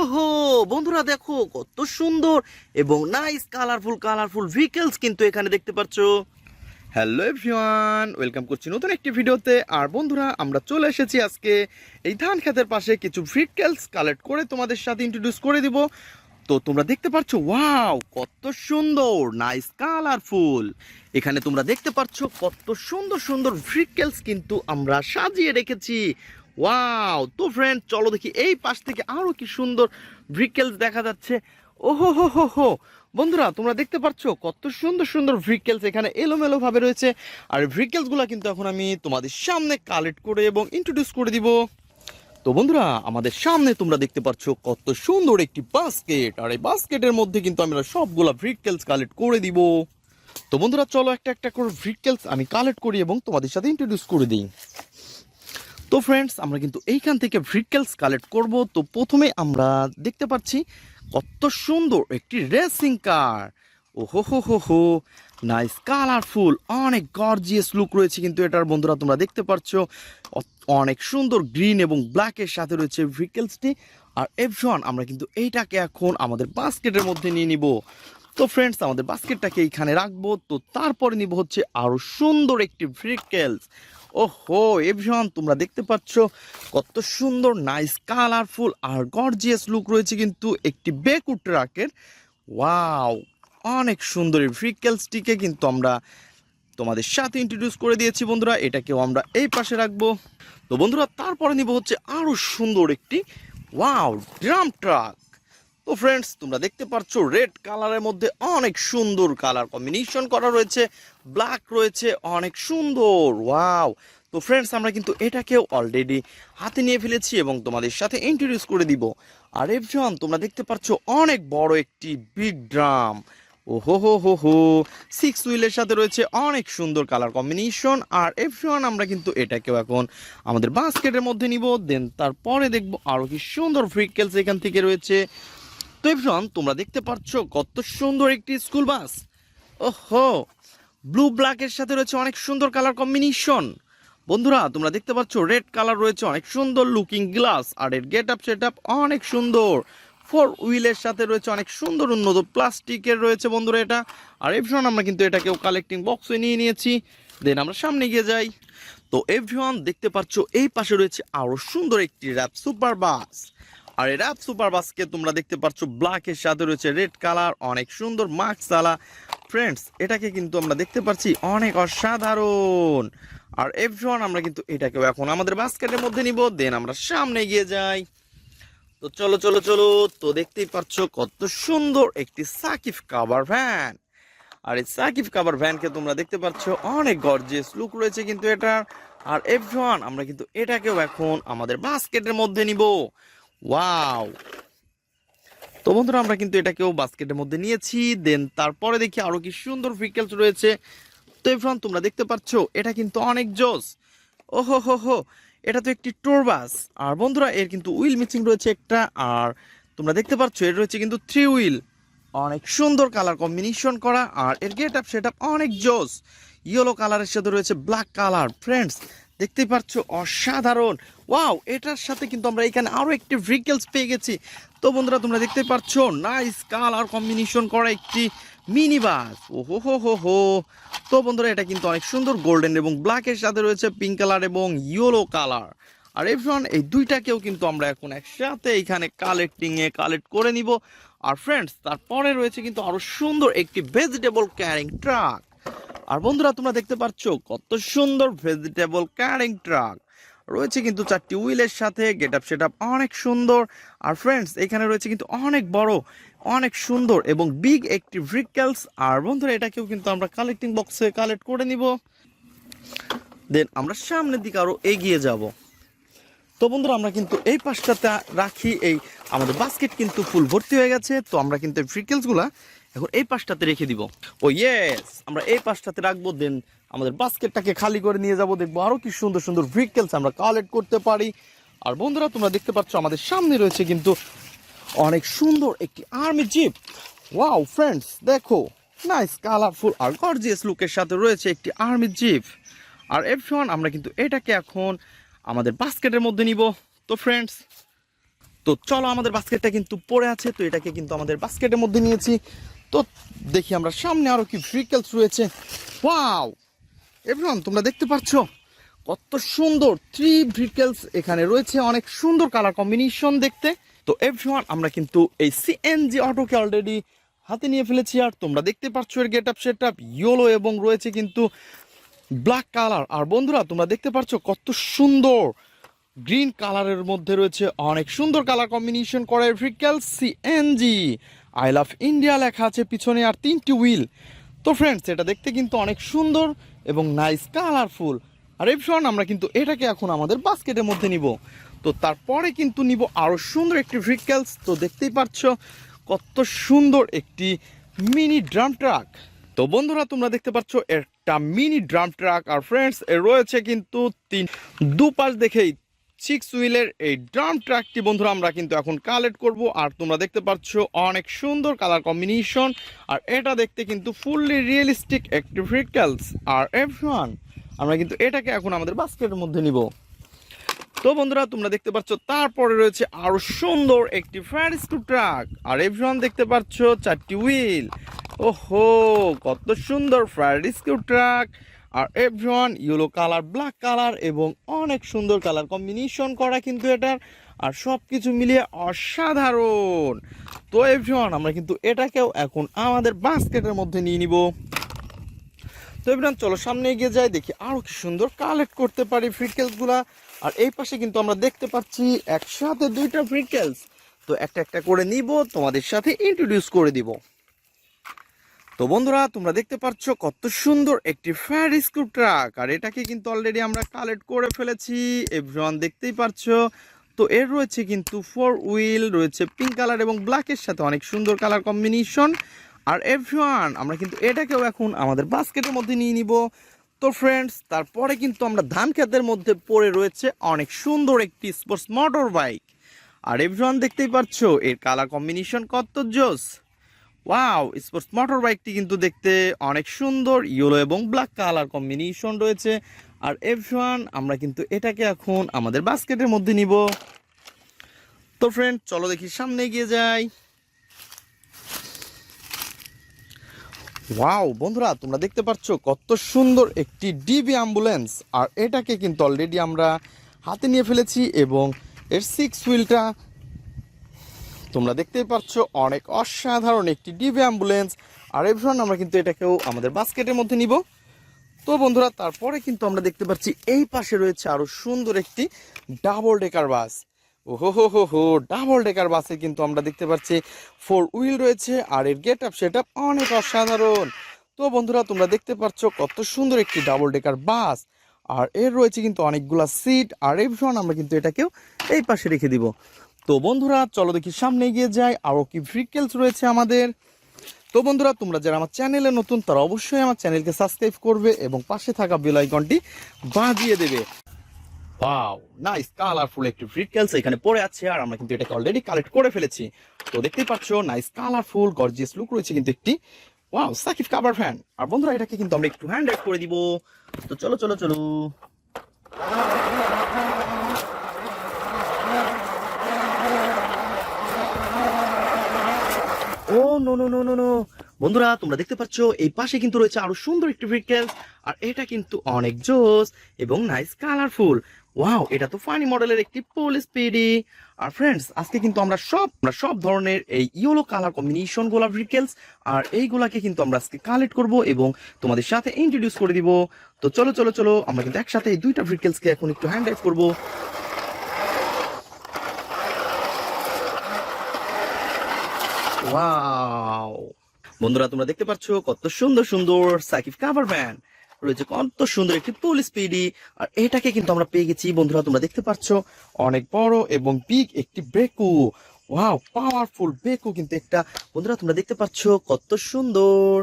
ওহো বন্ধুরা দেখো কত সুন্দর এবং নাইস কালারফুল ভেহিকলস কিন্তু এখানে দেখতে পাচ্ছ। হ্যালো এভরিওয়ান, ওয়েলকাম করছি নতুন একটি ভিডিওতে। আর বন্ধুরা আমরা চলে এসেছি আজকে এই ধান ক্ষেতের পাশে কিছু ভেহিকলস কালেক্ট করে তোমাদের সাথে ইন্ট্রোডিউস করে দিব। তো তোমরা দেখতে পাচ্ছ ওয়াও কত সুন্দর নাইস কালারফুল। এখানে তোমরা দেখতে পাচ্ছ কত সুন্দর সুন্দর ভেহিকলস কিন্তু আমরা সাজিয়ে রেখেছি। ওয়াও, তো ফ্রেন্ড চলো দেখি এই পাশ থেকে আরো কি সুন্দর ভেহিকলস দেখা যাচ্ছে। ওহো হো হো হো বন্ধুরা তোমরা দেখতে পাচ্ছ কত সুন্দর সুন্দর ভেহিকলস এখানে এলোমেলো ভাবে রয়েছে। আর ভেহিকলস গুলা কিন্তু এখন আমি তোমাদের সামনে কালেক্ট করে এবং ইন্ট্রোডিউস করে দিব। তো বন্ধুরা আমাদের সামনে তোমরা দেখতে পাচ্ছ কত সুন্দর একটি বাস্কেট, আর এই বাস্কেটের মধ্যে কিন্তু আমরা সবগুলা ভেহিকলস কালেক্ট করে দিব। তো বন্ধুরা চলো একটা একটা করে ভেহিকলস আমি কালেক্ট করি এবং তোমাদের সাথে ইন্ট্রোডিউস করে দিই। তো ফ্রেন্ডস আমরা কিন্তু এইখান থেকে ভেহিকলস কালেক্ট করব। তো প্রথমে আমরা দেখতে পাচ্ছি কত সুন্দর একটি রেসিং কার। ওহো হো হো হো নাইস কালারফুল, অনেক গর্জিয়াস লুক রয়েছে কিন্তু এটার। বন্ধুরা তোমরা দেখতে পাচ্ছ অনেক সুন্দর গ্রিন এবং ব্ল্যাকের সাথে রয়েছে ভেহিকলসটি। আর এভরিওয়ান আমরা কিন্তু এইটাকে এখন আমাদের বাস্কেটের মধ্যে নিয়ে নিব। তো ফ্রেন্ডস আমাদের বাস্কেটটাকে এইখানে রাখবো। তো তারপরে নিব হচ্ছে আরো সুন্দর একটি ভেহিকলস। ওহো এভরিওয়ান তোমরা দেখতে পাচ্ছ কত সুন্দর নাইস কালারফুল আর গর্জিয়াস লুক রয়েছে কিন্তু একটি বেকুড ট্রাকের। ওয়াও অনেক সুন্দর এই ভেহিকলসটিকে কিন্তু আমরা তোমাদের সাথে ইন্ট্রোডিউস করে দিয়েছি বন্ধুরা। এটাকেও আমরা এই পাশে রাখবো। তো বন্ধুরা তারপরে নিব হচ্ছে আরো সুন্দর একটি ওয়াও ড্রাম ট্রাক। তো ফ্রেন্ডস তোমরা দেখতে পাচ্ছ রেড কালারের মধ্যে অনেক সুন্দর কালার কম্বিনেশন করা রয়েছে, ব্ল্যাক রয়েছে, অনেক সুন্দর ওয়াও। তো ফ্রেন্ডস আমরা কিন্তু এটাকেও অলরেডি হাতে নিয়ে ফেলেছি এবং তোমাদের সাথে ইন্ট্রোডিউস করে দিব। আর এভরিওয়ান তোমরা দেখতে পাচ্ছ অনেক বড় একটি বিগ ড্রাম। ও হো হো হো হো 6 হুইলের সাথে রয়েছে অনেক সুন্দর কালার কম্বিনেশন। আর এভরিওয়ান আমরা কিন্তু এটাকেও এখন আমাদের বাস্কেটের মধ্যে নিব। দেন তারপরে দেখবো আরো কি সুন্দর ভেহিকলস এখান থেকে রয়েছে। তো এভরিওয়ান তোমরা দেখতে পাচ্ছ কত সুন্দর একটি স্কুল বাস। ওহো ব্লু ব্ল্যাকের সাথে রয়েছে অনেক সুন্দর কালার কম্বিনেশন। বন্ধুরা তোমরা দেখতে পাচ্ছ রেড কালার রয়েছে, অনেক সুন্দর লুকিং গ্লাস। আর এর গেট আপ সেট আপ অনেক সুন্দর। 4 হুইলের সাথে রয়েছে অনেক সুন্দর উন্নত প্লাস্টিকের রয়েছে বন্ধুরা এটা। আর এভরিওয়ান আমরা কিন্তু এটাকেও কালেক্টিং বক্সে নিয়ে নিয়েছি। দেন আমরা সামনে গিয়ে যাই। তো এভরিওয়ান দেখতে পাচ্ছ এই পাশে রয়েছে আরো সুন্দর একটি র্যাপ সুপার বাস। আর এই র্যাপ সুপার বাসকে তোমরা দেখতে পাচ্ছ ব্ল্যাকের সাথে রয়েছে রেড কালার, অনেক সুন্দর মার্কসালা। ফ্রেন্ডস এটাকে কিন্তু আমরা দেখতে পাচ্ছি অনেক অসাধারণ। আর এভরিওয়ান আমরা কিন্তু এটাকেও এখন আমাদের বাস্কেটের মধ্যে নিব। দেন আমরা সামনে গিয়ে যাই। তো চলো চলো চলো, তো দেখতেই পাচ্ছ কত সুন্দর একটি সাকিব কাভার ভ্যান। আর এই সাকিব কাভার ভ্যানকে তোমরা দেখতে পাচ্ছ অনেক গর্জিয়াস লুক রয়েছে কিন্তু এটার। আর এভরিওয়ান আমরা কিন্তু এটাকেও এখন আমাদের বাস্কেটের মধ্যে নিব। ওয়াও, তো বন্ধুরা আমরা কিন্তু এটাকেও বাস্কেটের মধ্যে নিয়েছি। দেন তারপরে দেখি আরো কি সুন্দর ভেহিকলস রয়েছে। তো এভরিওয়ান তোমরা দেখতে পাচ্ছ এটা কিন্তু অনেক জোস। ওহো হো হো এটা তো একটি ট্যুর বাস। আর বন্ধুরা এর কিন্তু হুইল মিসিং রয়েছে একটা। আর তোমরা দেখতে পাচ্ছ এর রয়েছে কিন্তু 3 হুইল, অনেক সুন্দর কালার কম্বিনেশন করা। আর এর গেট আপ সেট আপ অনেক জোস, ইয়েলো কালারের সাথে রয়েছে ব্ল্যাক কালার। ফ্রেন্ডস দেখতেই পাচ্ছ অসাধারণ। ওয়াও এটার সাথে কিন্তু আমরা এখানে আরো একটি ভেহিকলস পেয়ে গেছি। তো বন্ধুরা তোমরা দেখতে পাচ্ছ নাইস কালার কম্বিনেশন করা একটি মিনি বাস। ওহো হো হো হো তো বন্ধুরা এটা কিন্তু অনেক সুন্দর গোল্ডেন এবং ব্ল্যাকের সাথে রয়েছে পিঙ্ক কালার এবং ইয়েলো কালার। আর এভরিওয়ান এই দুইটাকেও কিন্তু আমরা এখন একসাথে এখানে কালেক্ট করে নিব। আর ফ্রেন্ডস তারপরে রয়েছে কিন্তু আরো সুন্দর একটি ভেজিটেবল ক্যারিং ট্রাক। আর বন্ধুরা তোমরা দেখতে পাচ্ছ কত সুন্দর ভেজিটেবল ক্যারিং ট্রাক রয়েছে কিন্তু 4টি হুইলের সাথে, গেট আপ সেট আপ অনেক সুন্দর। আর ফ্রেন্ডস এখানে রয়েছে কিন্তু অনেক বড়, অনেক সুন্দর এবং বিগ একটি ভেহিকলস। আর বন্ধুরা এটাকেও কিন্তু আমরা কালেক্টিং বক্সে কালেক্ট করে নিব। দেন আমরা সামনের দিকে আরো এগিয়ে যাব। তো বন্ধুরা আমরা কিন্তু এই পাশটাতে রাখি। এই আমাদের বাস্কেট কিন্তু ফুল ভর্তি হয়ে গেছে। তো আমরা কিন্তু ভেহিকলসগুলা এখন এই পাশটাতে রেখে দিব। ও ইয়েস আমরা এই পাশটাতে রাখবো। দেন আমাদের বাস্কেটটাকে খালি করে নিয়ে যাব। দেখবো আরো কি সুন্দর সুন্দর ভেহিকলস আমরা কালেক্ট করতে পারি। আর বন্ধুরা তোমরা দেখতে পাচ্ছ আমাদের সামনে রয়েছে কিন্তু অনেক সুন্দর একটি আর্মি জিপ। ওয়াও ফ্রেন্ডস দেখো নাইস কালারফুল আর গর্জিয়াস লুকের সাথে রয়েছে একটি আর্মি জিপ। আর এভরিওয়ান আমরা কিন্তু এটাকে এখন আমাদের বাস্কেটের মধ্যে নিব। তো ফ্রেন্ডস তো চলো, আমাদের বাস্কেটটা কিন্তু পড়ে আছে, তো এটাকে কিন্তু আমাদের বাস্কেটের মধ্যে নিয়েছি। তো দেখি আমরা সামনে আরো কি ভেহিকলস রয়েছে। ওয়াও এভরিওয়ান, তোমরা দেখতে পাচ্ছ কত সুন্দর 3 ভেহিকলস এখানে রয়েছে, অনেক সুন্দর কালার কম্বিনেশন দেখতে। তো এভরিওয়ান, আমরা কিন্তু এই সিএনজি অটোকে অলরেডি হাতে নিয়ে ফেলেছি। আর তোমরা দেখতে পাচ্ছ এর get up set up yellow এবং রয়েছে কিন্তু ব্ল্যাক কালার। আর বন্ধুরা তোমরা দেখতে পাচ্ছ কত সুন্দর গ্রিন কালারের মধ্যে রয়েছে অনেক সুন্দর কালার কম্বিনেশন করা vehicle CNG. I love India লেখা আছে পিছনে, আর 3টি হুইল। তো ফ্রেন্ডস, এটা দেখতে কিন্তু অনেক সুন্দর এবং নাইস কালারফুল। আর এভরিওয়ান, আমরা কিন্তু এটাকে এখন আমাদের বাস্কেটের মধ্যে নিব। তো তারপরে কিন্তু নিব আরও সুন্দর একটি ভেহিকলস। তো দেখতেই পাচ্ছ কত সুন্দর একটি মিনি ড্রাম ট্রাক। তো বন্ধুরা তোমরা দেখতে পাচ্ছ একটা মিনি ড্রাম ট্রাক। আর ফ্রেন্ডস, এর রয়েছে কিন্তু দুপাশ দেখেই 6 হুইলের এই ড্রাম ট্রাকটি বন্ধুরা আমরা কিন্তু এখন কালেক্ট করব। আর তোমরা দেখতে পাচ্ছ অনেক সুন্দর কালার কম্বিনেশন, আর এটা দেখতে কিন্তু ফুললি রিয়েলিস্টিক একটি ভেহিকলস। আর এভরিওয়ান, আমরা কিন্তু এটাকে এখন আমাদের বাস্কেটের মধ্যে নিব। তো বন্ধুরা তোমরা দেখতে পাচ্ছ তারপরে রয়েছে আরো সুন্দর একটি ফায়ার স্ক্রু ট্রাক। আর এভরিওয়ান দেখতে পাচ্ছ 4টি হুইল। ওহো, কত সুন্দর ফায়ার স্ক্রু ট্রাক। আর everyone, yellow colour, black colour এবং অনেক সুন্দর কালার কম্বিনেশন করা কিন্তু এটার। আর সব কিছু মিলিয়ে অসাধারণ। তো এভরিওয়ান, আমরা কিন্তু এটাকেও এখন আমাদের বাস্কেটের মধ্যে নিয়ে নিব। তো এভরিওয়ান, চলো সামনে এগিয়ে যাই, দেখি আরও কি সুন্দর কালেক্ট করতে পারি ভেহিকলসগুলা। আর এই পাশে কিন্তু আমরা দেখতে পাচ্ছি একসাথে 2টা ভেহিকলস। তো একটা একটা করে নিব, তোমাদের সাথে ইন্ট্রোডিউস করে দিব। তো বন্ধুরা তোমরা দেখতে পাচ্ছ কত সুন্দর একটি ফায়ার স্ক্রু ট্রাক। আর এটাকে কিন্তু অলরেডি আমরা কালেক্ট করে ফেলেছি, এভরিওয়ান দেখতেই পাচ্ছ। তো এর রয়েছে কিন্তু 4 হুইল, রয়েছে পিঙ্ক কালার এবং ব্ল্যাকের সাথে অনেক সুন্দর কালার কম্বিনেশন। আর এভরিওয়ান, আমরা কিন্তু এটাকেও এখন আমাদের বাস্কেটের মধ্যে নিয়ে নিব। তো ফ্রেন্ডস, তারপরে কিন্তু আমরা ধান ক্ষেতের মধ্যে পড়ে রয়েছে অনেক সুন্দর একটি স্পোর্টস মোটর বাইক। আর এভরিওয়ান দেখতেই পাচ্ছ এর কালার কম্বিনেশন কত জোস। ওয়াও, স্পোর্টস মোটর বাইকটি কিন্তু দেখতে অনেক সুন্দর, ইয়েলো এবং ব্ল্যাক কালার কম্বিনেশন রয়েছে। আর এভরিওয়ান, আমরা কিন্তু এটাকে এখন আমাদের বাস্কেটের মধ্যে নিব। তো ফ্রেন্ড, চলো দেখি সামনে এগিয়ে যাই। ওয়াও বন্ধুরা, তোমরা দেখতে পাচ্ছ কত সুন্দর একটি ডিবি অ্যাম্বুলেন্স। আর এটাকে কিন্তু অলরেডি আমরা হাতে নিয়ে ফেলেছি এবং এর 6 হুইলটা তোমরা দেখতেই পাচ্ছ অনেক অসাধারণ একটি ডিবি অ্যাম্বুলেন্স। আর এভরিওয়ান, আমরা কিন্তু এটাকেও আমাদের বাস্কেটের মধ্যে নিব। তো বন্ধুরা তারপরে কিন্তু আমরা দেখতে পাচ্ছি এই পাশে রয়েছে আরো সুন্দর একটি ডাবল ডেকার বাস। ওহো হো হো হো, ডাবল ডেকার বাসে কিন্তু আমরা দেখতে পাচ্ছি 4 হুইল রয়েছে। আর এর গেট আপ সেট আপ অনেক অসাধারণ। তো বন্ধুরা তোমরা দেখতে পাচ্ছ কত সুন্দর একটি ডাবল ডেকার বাস। আর এর রয়েছে কিন্তু অনেকগুলা সিট। আর এভরিওয়ান, আমরা কিন্তু এটাকেও এই পাশে রেখে দিব। তো বন্ধুরা চলো দেখি সামনে এগিয়ে যাই, আরও কি ভেহিকলস রয়েছে আমাদের। তো বন্ধুরা তোমরা যারা আমার চ্যানেলে নতুন তারা অবশ্যই আমার চ্যানেলকে সাবস্ক্রাইব করবে এবং পাশে থাকা বেল আইকনটি বাজিয়ে দেবে। ওয়াও, নাইস কালারফুল একটি ভেহিকলস এখানে পড়ে আছে। আর আমরা কিন্তু এটাকে অলরেডি কালেক্ট করে ফেলেছি। তো দেখতেই পাচ্ছ নাইস কালারফুল গর্জিয়াস লুক রয়েছে কিন্তু একটি। Wow, Sakib cover fan. আর বন্ধুরা এটাকে কিন্তু আমরা একটু হ্যান্ড রাইড করে দিব। তো চলো চলো চলো। Oh no no no no no, বন্ধুরা তোমরা দেখতে পাচ্ছ এই পাশে কিন্তু রয়েছে আরো সুন্দর একটি ভেহিকল। আর এটা কিন্তু অনেক জোস এবং নাইস কালারফুল। ওয়াও, এটা তো ফানি মডেলের একটি পুলিশ পিডি। আর ফ্রেন্ডস, আজকে কিন্তু আমরা সব ধরনের এই ইয়েলো কালার কম্বিনেশন গোলা ভেহিকলস আর এইগুলাকে কিন্তু আমরা আজকে কালেক্ট করব এবং তোমাদের সাথে ইন্ট্রোডিউস করে দিব। তো চলো চলো চলো, আমরা কিন্তু একসাথে এই 2টা ভেহিকলসকে এখন একটু হ্যান্ড রাইড করবো। ওয়াও বন্ধুরা, তোমরা দেখতে পাচ্ছ কত সুন্দর সুন্দর সাকিব কাভার ভ্যান রয়েছে, কত সুন্দর একটি পুলিশ পিডি। আর এটাকে কিন্তু আমরা পেয়ে গেছি বন্ধুরা, তোমরা দেখতে পাচ্ছ অনেক বড় এবং বিগ একটি ব্রেকু। ওয়াও, পাওয়ারফুল ব্রেকু কিন্তু একটা। বন্ধুরা তোমরা দেখতে পাচ্ছ কত সুন্দর।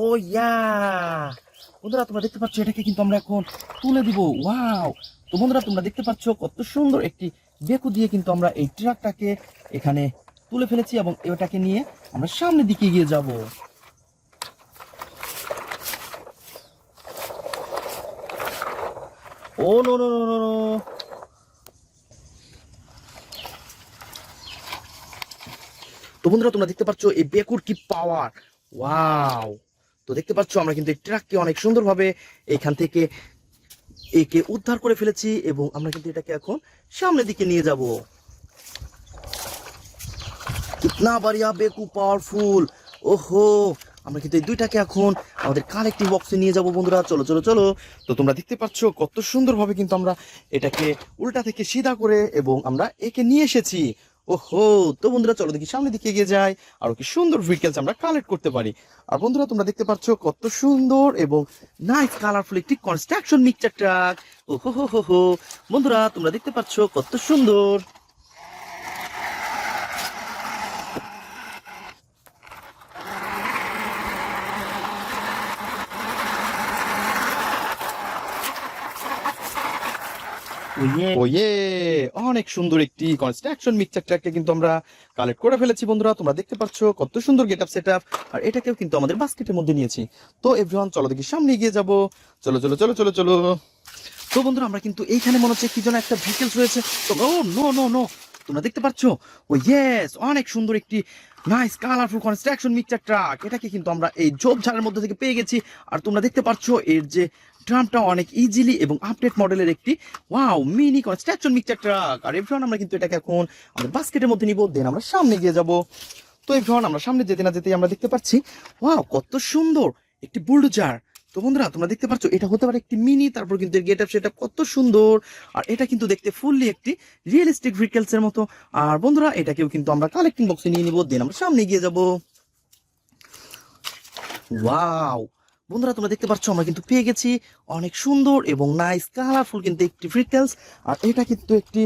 ও ইয়া, বন্ধুরা তোমরা দেখতে পাচ্ছ এটাকে কিন্তু আমরা এখন তুলে দিব। ওয়াও, তো বন্ধুরা তোমরা দেখতে পাচ্ছ কত সুন্দর একটি বেকু দিয়ে কিন্তু আমরা এই ট্রাকটাকে এখানে তুলে ফেলেছি এবং এটাকে নিয়ে আমরা সামনের দিকে এগিয়ে যাব। Oh no no no no no. তো বন্ধুরা তোমরা দেখতে পাচ্ছ এই বেকুর কি পাওয়ার, ওয়াও। তো দেখতে পাচ্ছ আমরা কিন্তু এই ট্রাককে অনেক সুন্দরভাবে এখান থেকে একে উদ্ধার করে ফেলেছি এবং আমরা কিন্তু এটাকে এখন সামনের দিকে নিয়ে যাব। কিতনা বাড়িয়া বেকু পাওয়ারফুল, ওহো। আমরা কিন্তু এই দুইটাকে এখন আমাদের কালেক্টিভ বক্সে নিয়ে যাব বন্ধুরা, চলো চলো চলো। তো তোমরা দেখতে পাচ্ছ কত সুন্দরভাবে কিন্তু আমরা এটাকে উল্টা থেকে সিধা করে এবং আমরা একে নিয়ে এসেছি। ওহো। তো বন্ধুরা চলো দেখি সামনের দিকে এগিয়ে যাই, আরো কি সুন্দর ভেহিকলস আমরা কালেক্ট করতে পারি। আর বন্ধুরা তোমরা দেখতে পাচ্ছ কত সুন্দর এবং নাইস কালারফুল একটি কনস্ট্রাকশন মিক্সচার ট্রাক। ওহো হো হো হো। বন্ধুরা তোমরা দেখতে পাচ্ছ কত সুন্দর। ওয়ে, অনেক সুন্দর একটি কনস্ট্রাকশন মিক্সচার ট্রাককে কিন্তু আমরা কালেক্ট করে ফেলেছি বন্ধুরা। তোমরা দেখতে পাচ্ছ কত সুন্দর গেটআপ সেটআপ, আর এটাকেও কিন্তু আমাদের বাস্কেটের মধ্যে নিয়েছি। তো এভরিওয়ান চলো দেখি সামনে এগিয়ে যাব, চলো চলো চলো চলো চলো। তো বন্ধুরা আমরা কিন্তু এইখানে মনে হচ্ছে কি যেন একটা ভেহিকলস রয়েছে। তো ও নো নো নো, তোমরা দেখতে পাচ্ছ ও ইয়েস, অনেক সুন্দর একটি nice colourful construction mixture truck. এটাকে কিন্তু আমরা এই ঝোপঝাড়ের মধ্যে থেকে পেয়ে গেছি। আর তোমরা দেখতে পাচ্ছ এর যে ড্রামটা অনেক ইজিলি এবং আপডেট মডেলের একটি wow mini construction mixture truck. আর এভরিওয়ান আমরা কিন্তু এটাকে এখন আমাদের বাস্কেটের মধ্যে নিব, দেন আমরা সামনে গিয়ে যাব। তো এভরিওয়ান আমরা সামনে যেতে না যেতেই আমরা দেখতে পাচ্ছি ওয়াও কত সুন্দর একটি বুলডোজার। তো বন্ধুরা তোমরা দেখতে পাচ্ছ এটা হতে পারে একটি মিনি, তারপর কিন্তু এর গেটআপ সেটআপ কত সুন্দর। আর এটা কিন্তু দেখতে ফুললি একটি রিয়েলিস্টিক ভেহিকলস এর মতো। আর বন্ধুরা এটাকেও কিন্তু আমরা কালেক্টিং বক্সে নিয়ে নিব, দেন আমরা সামনে গিয়ে যাব। ওয়াও বন্ধুরা তোমরা দেখতে পাচ্ছ আমরা কিন্তু পেয়ে গেছি অনেক সুন্দর এবং নাইস কালারফুল কিন্তু একটি ভেহিকলস। আর এটা কিন্তু একটি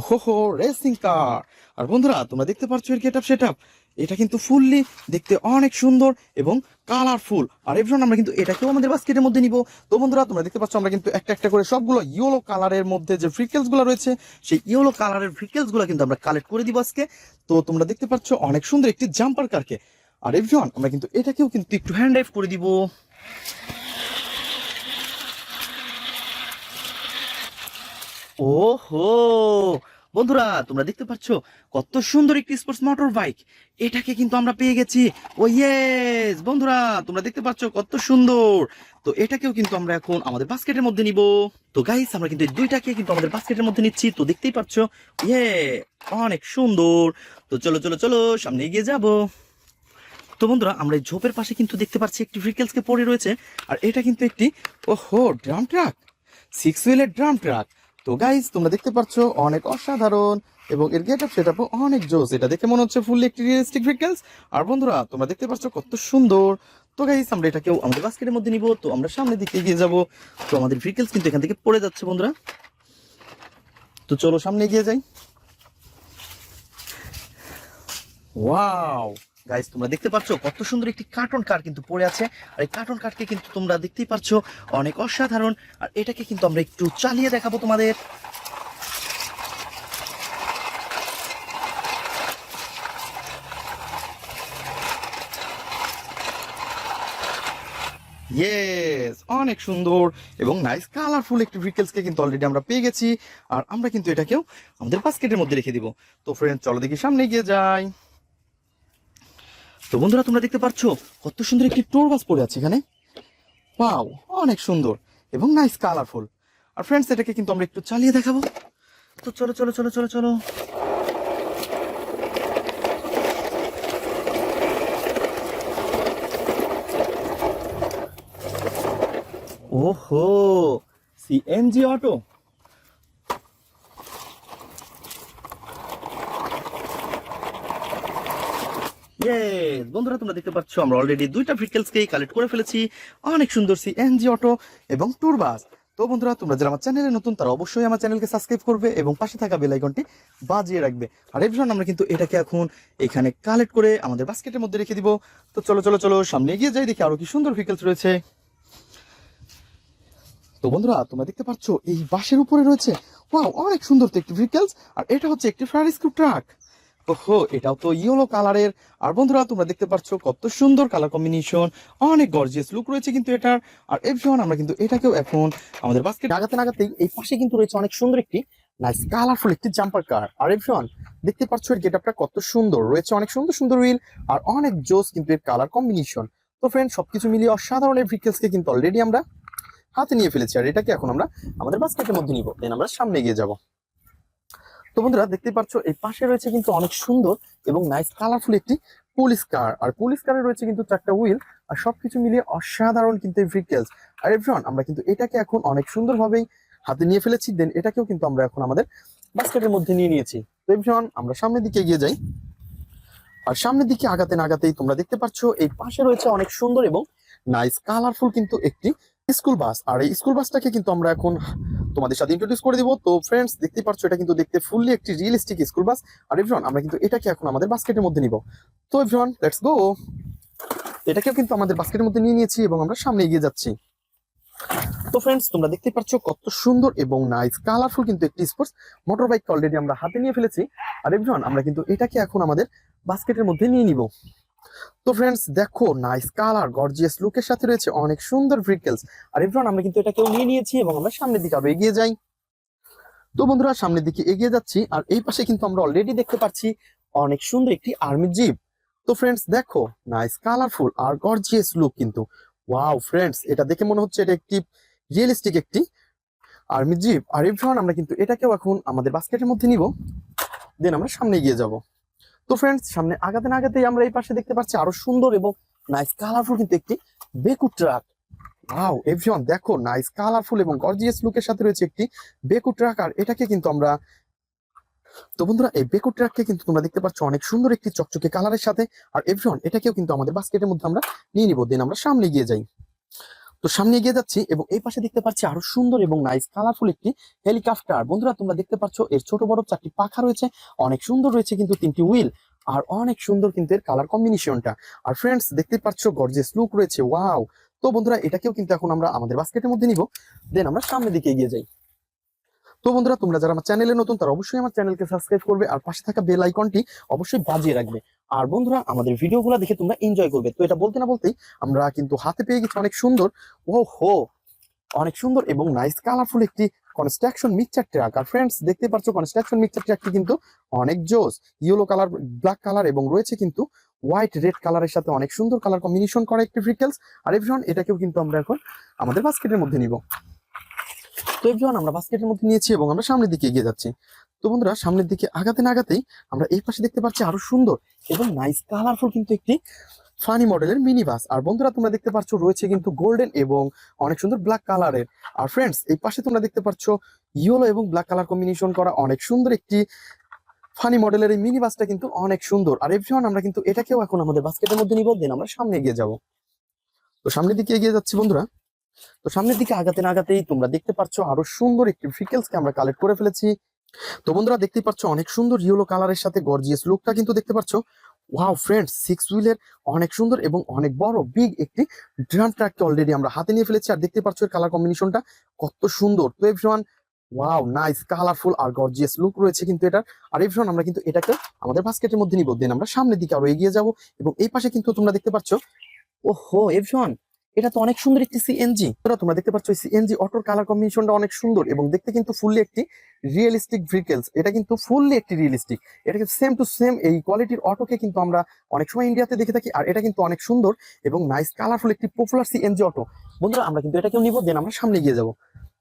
হো হো রেসিং কার। আর বন্ধুরা তোমরা দেখতে পাচ্ছ এর গেটআপ সেটআপ, এটা কিন্তু ফুললি দেখতে অনেক সুন্দর এবং কালারফুল। আর এভরিওয়ান আমরা কিন্তু এটাকেও আমাদের বাস্কেটের মধ্যে নিব। তো বন্ধুরা তোমরা দেখতে পাচ্ছ আমরা কিন্তু একটা একটা করে সবগুলো ইয়েলো কালারের মধ্যে যে ভেহিকলস গুলো রয়েছে সেই ইয়েলো কালারের ভেহিকলস গুলো কিন্তু আমরা কালেক্ট করে দিব আজকে। তো তোমরা দেখতে পাচ্ছ অনেক সুন্দর একটি জাম্পার কারকে। আর এভরিওয়ান আমরা কিন্তু এটাকেও কিন্তু একটু হ্যান্ড ড্রাইভ করে দিব। ওহো বন্ধুরা তোমরা দেখতে পাচ্ছ কত সুন্দর একটি স্পোর্টস মোটর বাইক, এটাকে কিন্তু আমরা পেয়ে গেছি। ও ইয়েস বন্ধুরা তোমরা দেখতে পাচ্ছ কত সুন্দর। তো এটাকেও কিন্তু আমরা এখন আমাদের বাস্কেটের মধ্যে নিব। তো গাইস আমরা কিন্তু এই দুইটাকে কিন্তু আমাদের বাস্কেটের মধ্যে নিচ্ছি। তো দেখতেই পাচ্ছ ইয়ে অনেক সুন্দর। তো চলো চলো চলো সামনে এগিয়ে যাব। তো বন্ধুরা আমরা এই ঝোপের পাশে কিন্তু দেখতে পাচ্ছি একটি ভেহিকলসকে পড়ে রয়েছে। আর এটা কিন্তু একটি ওহো ড্রাম ট্রাক, 6 হুইলের ড্রাম ট্রাক। তো গাইস তোমরা দেখতে পাচ্ছ অনেক অসাধারণ এবং এর গেটআপ সেটআপও অনেক জোস। এটা দেখে মনে হচ্ছে ফুললি একটি রিয়েলিস্টিক ভেহিকলস। আর বন্ধুরা তোমরা দেখতে পাচ্ছ কত সুন্দর। তো গাইস আমরা এটাকেও আমাদের বাস্কেটের মধ্যে নিব। তো আমরা সামনের দিকে এগিয়ে যাব। তো আমাদের ভেহিকলস কিন্তু এখান থেকে পড়ে যাচ্ছে বন্ধুরা। তো চলো সামনে এগিয়ে যাই। ওয়াও গাইস তোমরা দেখতে পাচ্ছ কত সুন্দর একটি কার্টুন কার কিন্তু পড়ে আছে। আর এই কার্টুন কারকে কিন্তু তোমরা দেখতেই পাচ্ছ অনেক অসাধারণ। আর এটাকে কিন্তু আমরা একটু চালিয়ে দেখাবো তোমাদের। ইয়েস অনেক সুন্দর এবং নাইস কালারফুল একটি ভেহিকলসকে কিন্তু অলরেডি আমরা পেয়ে গেছি। আর আমরা কিন্তু এটাকেও আমাদের বাস্কেটের মধ্যে রেখে দিব। তো ফ্রেন্ড চলো দেখি সামনে এগিয়ে যাই। তো বন্ধুরা তোমরা দেখতে পাচ্ছ কত সুন্দর একটি ট্যুর বাস পড়ে আছে এখানে। ওয়াও অনেক সুন্দর এবং নাইস কালারফুল। আর ফ্রেন্ডস এটাকে কিন্তু আমরা একটু চালিয়ে দেখাবো। তো চলো চলো চলো চলো চলো। ওহো সিএনজি অটো। বন্ধুরা তোমরা দেখতে পাচ্ছ আমরা অলরেডি দুইটা ভেহিকলসকেই কালেক্ট করে ফেলেছি। অনেক সুন্দর সিএনজি অটো এবং ট্যুর বাস। তো বন্ধুরা তোমরা যারা আমার চ্যানেলে নতুন তারা অবশ্যই আমার চ্যানেলকে সাবস্ক্রাইব করবে এবং পাশে থাকা বেল আইকনটি বাজিয়ে রাখবে। আর এভরিওয়ান আমরা কিন্তু এটাকে এখন এখানে কালেক্ট করে আমাদের বাস্কেটের মধ্যে রেখে দিব। তো চলো চলো চলো সামনে এগিয়ে যাই, দেখি আরো কি সুন্দর ভেহিকলস রয়েছে। তো বন্ধুরা তোমরা দেখতে পাচ্ছ এই বাসের উপরে রয়েছে ওয়াও অনেক সুন্দর তো একটি ভেহিকলস। আর এটা হচ্ছে একটি ফায়ার রেস্কিউ ট্রাক। ওহো, এটাও তো ইয়েলো কালারের। আর বন্ধুরা তোমরা দেখতে পাচ্ছ কত সুন্দর কালার কম্বিনেশন, অনেক গর্জিয়াস লুক রয়েছে কিন্তু এটার। আর এভরিওয়ান আমরা কিন্তু এটাকেও এখন আমাদের বাস্কেট লাগাতে লাগাতেই এই পাশে কিন্তু রয়েছে অনেক সুন্দর একটি নাইস কালারফুল একটি জাম্পার কার। আর এভরিওয়ান দেখতে পাচ্ছ এর গেটআপটা কত সুন্দর রয়েছে, অনেক সুন্দর সুন্দর হুইল আর অনেক জোস কিন্তু এর কালার কম্বিনেশন। তো ফ্রেন্ড সবকিছু মিলিয়ে অসাধারণ এই ভেহিকলসকে কিন্তু অলরেডি আমরা হাতে নিয়ে ফেলেছি, আর এটাকে এখন আমরা আমাদের বাস্কেটের মধ্যে নিব, দেন আমরা সামনে এগিয়ে যাব। তো বন্ধুরা দেখতে পাচ্ছ এই পাশে রয়েছে কিন্তু অনেক সুন্দর এবং নাইস কালারফুল একটি পুলিশ কার। আর পুলিশ কারে রয়েছে কিন্তু 4টা হুইল, আর সবকিছু মিলিয়ে অসাধারণ কিন্তু এই ভেহিকলস। আর এভরিওয়ান আমরা কিন্তু এটাকে এখন অনেক সুন্দরভাবেই হাতে নিয়ে ফেলেছি, দেন এটাকেও কিন্তু আমরা এখন আমাদের বাস্কেটের মধ্যে নিয়ে নিয়েছি। তো এভরিওয়ান আমরা সামনের দিকে এগিয়ে যাই। আর সামনের দিকে আগাতে না আগাতেই তোমরা দেখতে পাচ্ছ এই পাশে রয়েছে অনেক সুন্দর এবং নাইস কালারফুল কিন্তু একটি স্কুল বাস। আর এই স্কুল বাসটাকে কিন্তু আমরা এখন তোমাদের সাথে ইন্ট্রোডিউস করে দিব। তো ফ্রেন্ডস দেখতে পাচ্ছ এটা কিন্তু দেখতে ফুললি একটি রিয়েলিস্টিক স্কুল বাস। আর এভরিওয়ান আমরা কিন্তু এটাকে এখন আমাদের বাস্কেটের মধ্যে নিব। তো এভরিওয়ান লেটস গো। এটাকেও কিন্তু আমাদের বাস্কেটের মধ্যে নিয়ে নিয়েছি এবং আমরা সামনে এগিয়ে যাচ্ছি। তো ফ্রেন্ডস তোমরা দেখতে পাচ্ছ কত সুন্দর এবং নাইস কালারফুল কিন্তু একটি স্পোর্টস মোটর বাইক অলরেডি আমরা হাতে নিয়ে ফেলেছি। আর এভরিওয়ান আমরা কিন্তু এটাকে এখন আমাদের বাস্কেটের মধ্যে নিয়ে নিব। তো ফ্রেন্ডস দেখো নাইস কালার গর্জিয়াস লুকের সাথে রয়েছে অনেক সুন্দর ভেহিকলস। আর এভরিওয়ান আমরা কিন্তু এটাকেও নিয়ে নিয়েছি এবং আমরা সামনের দিকে আরো এগিয়ে যাই। তো বন্ধুরা সামনের দিকে এগিয়ে যাচ্ছি, আর এই পাশে কিন্তু আমরা অলরেডি দেখতে পাচ্ছি অনেক সুন্দর একটি আর্মি জিপ। তো ফ্রেন্ডস দেখো নাইস কালারফুল আর গর্জিয়াস লুক কিন্তু। ওয়াও ফ্রেন্ডস এটা দেখে মনে হচ্ছে এটা একটি রিয়েলিস্টিক একটি আর্মি জিপ। আর এভরিওয়ান আমরা কিন্তু এটাকেও এখন আমাদের বাস্কেটের মধ্যে নিব, দেন আমরা সামনে এগিয়ে যাব। তো ফ্রেন্ডস সামনে আগাতে না আগাতেই আমরা এই পাশে দেখতে পাচ্ছি আরো সুন্দর এবং নাইস কালারফুল কিন্তু একটি বেকু ট্রাক। ওয়াও এভরিওয়ান দেখো নাইস কালারফুল এবং গর্জিয়াস লুকের সাথে রয়েছে একটি বেকু ট্রাক। আর এটাকে কিন্তু আমরা, তো বন্ধুরা এই বেকু ট্রাককে কিন্তু তোমরা দেখতে পাচ্ছ অনেক সুন্দর একটি চকচকে কালারের সাথে। আর এভরিওয়ান এটাকেও কিন্তু আমাদের বাস্কেটের মধ্যে আমরা নিয়ে নিব, দেন আমরা সামনে এগিয়ে যাই। তো সামনে এগিয়ে যাচ্ছি এবং এই পাশে দেখতে পাচ্ছি আরো সুন্দর এবং নাইস কালারফুল একটি হেলিকপ্টার। বন্ধুরা তোমরা দেখতে পাচ্ছ এর ছোট বড় 4টি পাখা রয়েছে, অনেক সুন্দর রয়েছে কিন্তু 3টি হুইল, আর অনেক সুন্দর কিন্তু এর কালার কম্বিনেশনটা। আর ফ্রেন্ডস দেখতে পাচ্ছ গর্জিয়াস লুক রয়েছে, ওয়াও। তো বন্ধুরা এটাকেও কিন্তু এখন আমরা আমাদের বাস্কেটের মধ্যে নিব, দেন আমরা সামনের দিকে এগিয়ে যাই। তো বন্ধুরা তোমরা যারা আমার চ্যানেলে নতুন তারা অবশ্যই আমার চ্যানেলকে সাবস্ক্রাইব করবে আর পাশে থাকা বেল আইকনটি অবশ্যই বাজিয়ে রাখবে। আর বন্ধুরা আমাদের ভিডিওগুলো দেখে তোমরা এনজয় করবে। তো এটা বলতে না বলতেই আমরা কিন্তু হাতে পেয়ে গেছি অনেক সুন্দর, ও হো, অনেক সুন্দর এবং নাইস কালারফুল একটি কনস্ট্রাকশন মিক্সচার ট্রাক। আর ফ্রেন্ডস দেখতে পাচ্ছ কনস্ট্রাকশন মিক্সচার ট্রাকটি কিন্তু অনেক জোস, ইয়েলো কালার, ব্ল্যাক কালার এবং রয়েছে কিন্তু হোয়াইট রেড কালারের সাথে অনেক সুন্দর কালার কম্বিনেশন করা একটি ভেহিকলস। আর এভরিওয়ান এটাকেও কিন্তু আমরা এখন আমাদের বাস্কেটের মধ্যে নিব। তো এভরিওয়ান আমরা বাস্কেটের মধ্যে নিয়েছি এবং আমরা সামনের দিকে এগিয়ে যাচ্ছি। তো বন্ধুরা সামনের দিকে আগাতে না আগাতেই আমরা এই পাশে দেখতে পাচ্ছি আরো সুন্দর এবং নাইস কালারফুল কিন্তু একটি ফানি মডেলের মিনি বাস। আর বন্ধুরা তোমরা দেখতে পাচ্ছ রয়েছে কিন্তু গোল্ডেন এবং অনেক সুন্দর ব্ল্যাক কালারের। আর ফ্রেন্ডস এই পাশে তোমরা দেখতে পাচ্ছ ইয়েলো এবং ব্ল্যাক কালার কম্বিনেশন করা অনেক সুন্দর একটি ফানি মডেলের এই মিনি বাসটা কিন্তু অনেক সুন্দর। আর এভরিওয়ান আমরা কিন্তু এটাকেও এখন আমাদের বাস্কেটের মধ্যে নিব, দেন আমরা সামনে এগিয়ে যাব। তো সামনের দিকে এগিয়ে যাচ্ছি বন্ধুরা। তো সামনের দিকে আগাতে না আগাতেই তোমরা দেখতে পাচ্ছ আরো সুন্দর একটি ভেহিকলসকে আমরা কালেক্ট করে ফেলেছি। তো বন্ধুরা দেখতেই পাচ্ছ অনেক সুন্দর ইয়েলো কালারের সাথে গর্জিয়াস লুকটা কিন্তু দেখতে পাচ্ছ। ওয়াও ফ্রেন্ডস 6 হুইলের অনেক সুন্দর এবং অনেক বড় বিগ একটি ড্রাম ট্রাককে অলরেডি আমরা হাতে নিয়ে ফেলেছি। আর দেখতে পাচ্ছ এর কালার কম্বিনেশনটা কত সুন্দর। তো এভরিওয়ান ওয়াও নাইস কালারফুল আর গর্জিয়াস লুক রয়েছে কিন্তু এটা। আর এভরিওয়ান আমরা কিন্তু এটাকে আমাদের বাস্কেটের মধ্যে নিব, দেন আমরা সামনের দিকে আরো এগিয়ে যাব। এবং এই পাশে কিন্তু তোমরা দেখতে পাচ্ছ, ওহো এভরিওয়ান এটা তো অনেক সুন্দর একটি সিএনজি। তোমরা দেখতে পাচ্ছ সিএনজি অটোর কালার কম্বিনেশনটা অনেক সুন্দর এবং দেখতে কিন্তু ফুললি একটি রিয়েলিস্টিক ভেহিকলস। এটা কিন্তু ফুললি একটি রিয়েলিস্টিক, এটা কিন্তু সেম টু সেম এই কোয়ালিটির অটোকে কিন্তু আমরা অনেক সময় ইন্ডিয়াতে দেখে থাকি। আর এটা কিন্তু অনেক সুন্দর এবং নাইস কালারফুল একটি পপুলার সিএনজি অটো। বন্ধুরা আমরা কিন্তু এটাকেও নিব, দেন আমরা সামনে এগিয়ে যাবো।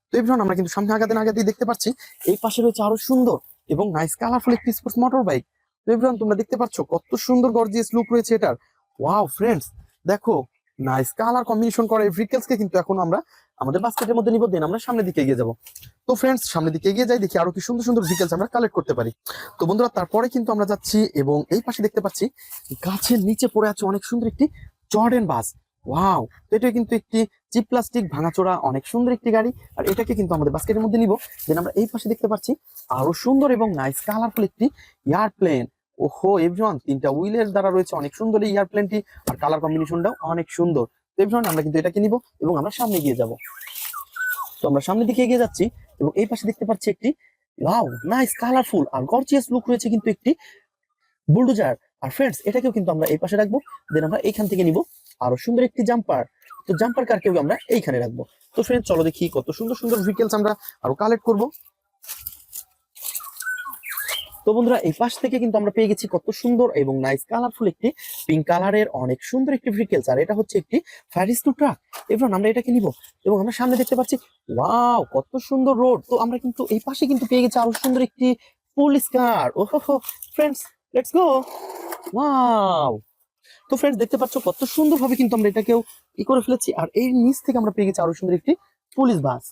তো এভরিওয়ান আমরা কিন্তু সামনে আগাতে না আগাতেই দেখতে পাচ্ছি এই পাশে রয়েছে আরো সুন্দর এবং নাইস কালারফুল একটি স্পোর্টস মোটর বাইক। তো এভরিওয়ান তোমরা দেখতে পাচ্ছ কত সুন্দর গর্জিয়াস লুক রয়েছে এটার। ওয়াও ফ্রেন্ডস দেখো নাইস কালার কম্বিনেশন করা এই ভেহিকলসকে কিন্তু এখন আমরা আমাদের বাস্কেটের মধ্যে নিব, দেন আমরা সামনের দিকে এগিয়ে যাব। তো ফ্রেন্ডস সামনের দিকে এগিয়ে যাই, দেখি আরো কি সুন্দর সুন্দর ভেহিকলস আমরা কালেক্ট করতে পারি। তো বন্ধুরা তারপরে কিন্তু আমরা যাচ্ছি এবং এই পাশে দেখতে পাচ্ছি গাছের নিচে পড়ে আছে অনেক সুন্দর একটি জর্ডেন বাস। ওয়াও এটা কিন্তু একটি চিপ প্লাস্টিক ভাঙাচোরা অনেক সুন্দর একটি গাড়ি। আর এটাকে কিন্তু আমাদের বাস্কেটের মধ্যে নিব, দেন আমরা এই পাশে দেখতে পাচ্ছি আরো সুন্দর এবং নাইস কালারফুল একটি এয়ারপ্লেন। ওহো এভরিওয়ান 3টা হুইলের দ্বারা রয়েছে অনেক সুন্দর এই এয়ারপ্লেনটি, আর কালার কম্বিনেশনটাও অনেক সুন্দর। তো এভরিওয়ান আমরা কিন্তু এটাকে নিব এবং আমরা সামনে এগিয়ে যাব। তো আমরা সামনের দিকে এগিয়ে যাচ্ছি এবং এই পাশে দেখতে পাচ্ছি একটি ওয়াও নাইস কালারফুল আর গর্জিয়াস লুক রয়েছে কিন্তু একটি বুলডোজার। আর ফ্রেন্ডস এটাকেও কিন্তু আমরা এই পাশে রাখবো। দেন আমরা এইখান থেকে নিব আরো সুন্দর একটি জাম্পার। তো জাম্পার কারকেও আমরা এইখানে রাখবো। তো ফ্রেন্ডস চলো দেখি কত সুন্দর সুন্দর ভেহিকেলস আমরা আরো কালেক্ট করব। তো বন্ধুরা এই পাশ থেকে কিন্তু আমরা পেয়ে গেছি কত সুন্দর এবং নাইস কালারফুল একটি পিঙ্ক কালারের অনেক সুন্দর একটি ভেহিকেলস। আর এটা হচ্ছে একটি ফায়ার টু ট্রাক। এবার আমরা এটাকে নিব এবং আমরা সামনে দেখতে পাচ্ছি ওয়াও কত সুন্দর রোড। তো আমরা কিন্তু এই পাশে কিন্তু পেয়ে গেছি আরো সুন্দর একটি পুলিশ কার। ওহো ফ্রেন্ডস, লেটস গো। ওয়াও। তো ফ্রেন্ডস দেখতে পাচ্ছ কত সুন্দর ভাবে কিন্তু আমরা এটাকেও করে ফেলেছি। আর এর নিচ থেকে আমরা পেয়ে গেছি আরো সুন্দর একটি পুলিশ বাস।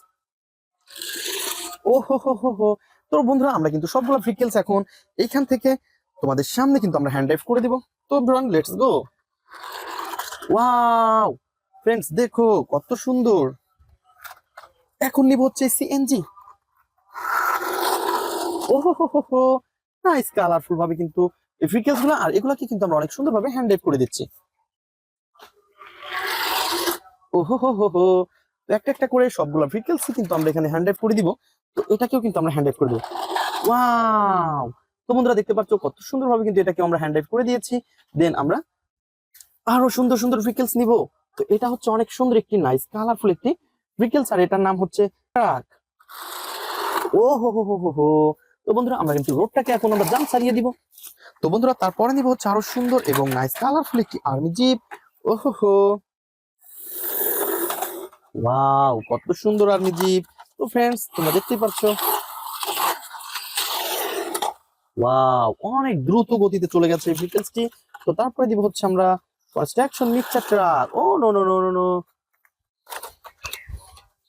ও হো। তো বন্ধুরা আমরা কিন্তু সবগুলো ভেহিকেলস এখন এইখান থেকে তোমাদের সামনে কিন্তু আমরা হ্যান্ড ড্রাইভ করে দিব। তো bran let's go. Wow friends দেখো কত সুন্দর। এখন নিব হচ্ছে সিএনজি। ও হো নাইস কালারফুল ভাবে কিন্তু এই ভেহিকেলস গুলো, আর এগুলাকে কিন্তু আমরা অনেক সুন্দর ভাবে হ্যান্ড ড্রাইভ করে দিচ্ছি। ও হো। তো একটা একটা করে সবগুলো ভেহিকেলস কিন্তু আমরা এখানে হ্যান্ড ড্রাইভ করে দিব। তো এটাকেও কিন্তু আমরা হ্যান্ড ড্রাইভ করে দেব। ওয়াও। তো বন্ধুরা দেখতে পাচ্ছ কত সুন্দর ভাবে কিন্তু এটাকে আমরা হ্যান্ড ড্রাইভ করে দিয়েছি। দেন আমরা আরো সুন্দর সুন্দর ভেহিকেলস নিব। তো এটা হচ্ছে অনেক সুন্দর একটি নাইস কালারফুল একটি ভেহিকেলস, আর এটার নাম হচ্ছে ট্রাক। ও হো। তো বন্ধুরা আমরা কিন্তু রোডটাকে এখন আমরা জাম্প ছাড়িয়ে দিব। তো বন্ধুরা তারপরে নিব হচ্ছে আরো সুন্দর এবং নাইস কালারফুল একটি আর্মি জিপ। ও হো। ওয়াও কত সুন্দর আর্মি জিপ। তো ফ্রেন্ডস তোমরা দেখতেই পাচ্ছ ওয়াও অনেক দ্রুত গতিতে চলে গেছে এই ভেহিকেলসটি। তো তারপরে দিব হচ্ছে আমরা কনস্ট্রাকশন মিক্সচার ট্রাক। ও নো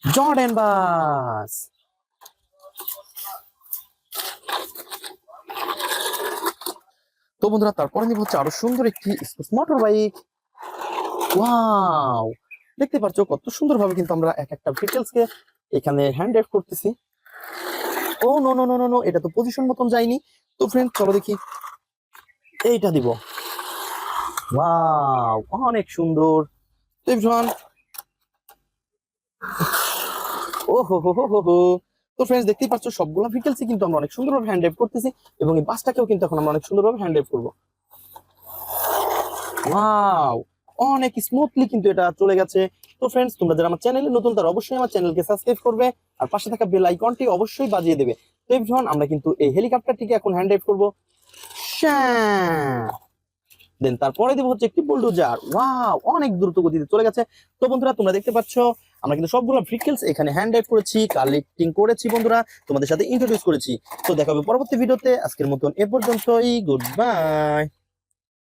জর্ডেন বাস। তো বন্ধুরা তারপরে নিব হচ্ছে আরো সুন্দর একটি মোটর বাইক। ওয়াও দেখতে পাচ্ছ কত সুন্দর ভাবে কিন্তু আমরা এক একটা ভেহিকেলস কে এখানে হ্যান্ড ড্রাইভ করতেছি। ও নো, এটা তো পজিশন মতন যায়নি। তো ফ্রেন্ড চলো দেখি এইটা দিব। ওয়াও অনেক সুন্দর। তো এভরিওয়ান ও হো। তো ফ্রেন্ডস দেখতেই পাচ্ছ সবগুলো ভেহিকেলসই কিন্তু আমরা অনেক সুন্দরভাবে হ্যান্ড ড্রাইভ করতেছি, এবং এই বাসটাকেও কিন্তু এখন আমরা অনেক সুন্দরভাবে হ্যান্ড ড্রাইভ করবো। ওয়াও অনেক স্মুথলি কিন্তু এটা চলে গেছে। তো ফ্রেন্ডস তোমরা যারা আমার চ্যানেলে নতুন তারা অবশ্যই আমার চ্যানেলকে সাবস্ক্রাইব করবে, আর পাশে থাকা বেল আইকনটি অবশ্যই বাজিয়ে দেবে। তো এভরিওয়ান আমরা কিন্তু এই হেলিকপ্টারটিকে এখন হ্যান্ড ড্রাইভ করবো। দেন তারপরে দিব হচ্ছে একটি বুলডোজার। ওয়াও অনেক দ্রুত গতিতে চলে গেছে। তো বন্ধুরা তোমরা দেখতে পাচ্ছ আমরা কিন্তু সবগুলো ভেহিকেলস এখানে হ্যান্ড ড্রাইভ করেছি, কালেক্টিং করেছি বন্ধুরা, তোমাদের সাথে ইন্ট্রোডিউস করেছি। তো দেখা হবে পরবর্তী ভিডিওতে। আজকের মতন এ পর্যন্তই, গুড বাই।